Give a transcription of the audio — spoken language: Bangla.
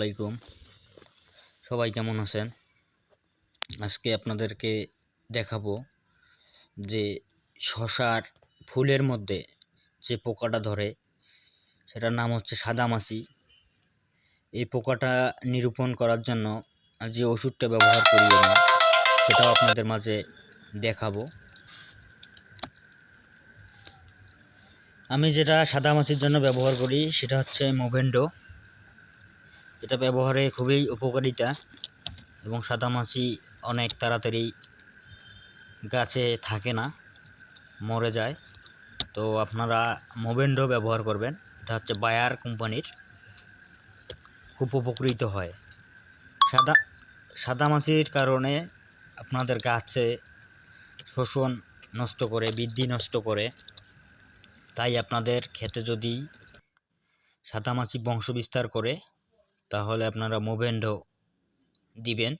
আসসালামাইকুম। সবাই কেমন আছেন? আজকে আপনাদেরকে দেখাবো যে শসার ফুলের মধ্যে যে পোকাটা ধরে সেটার নাম হচ্ছে সাদামাছি। এই পোকাটা নিরূপণ করার জন্য যে ওষুধটা ব্যবহার করি আমি সেটাও আপনাদের মাঝে দেখাবো। আমি যেটা সাদামাছির জন্য ব্যবহার করি সেটা হচ্ছে মোভেন্ডো। এটা ব্যবহারে খুবই উপকারিতা এবং সাদামাছি অনেক তাড়াতাড়ি গাছে থাকে না, মরে যায়। তো আপনারা মোভেন্ডো ব্যবহার করবেন। এটা হচ্ছে বায়ার কোম্পানির, খুব উপকৃত হয়। সাদামাছির কারণে আপনাদের গাছে শোষণ নষ্ট করে, বৃদ্ধি নষ্ট করে। তাই আপনাদের ক্ষেতে যদি সাদামাছি বংশ বিস্তার করে তাহলে আপনারা মোভেন্ডো দিবেন।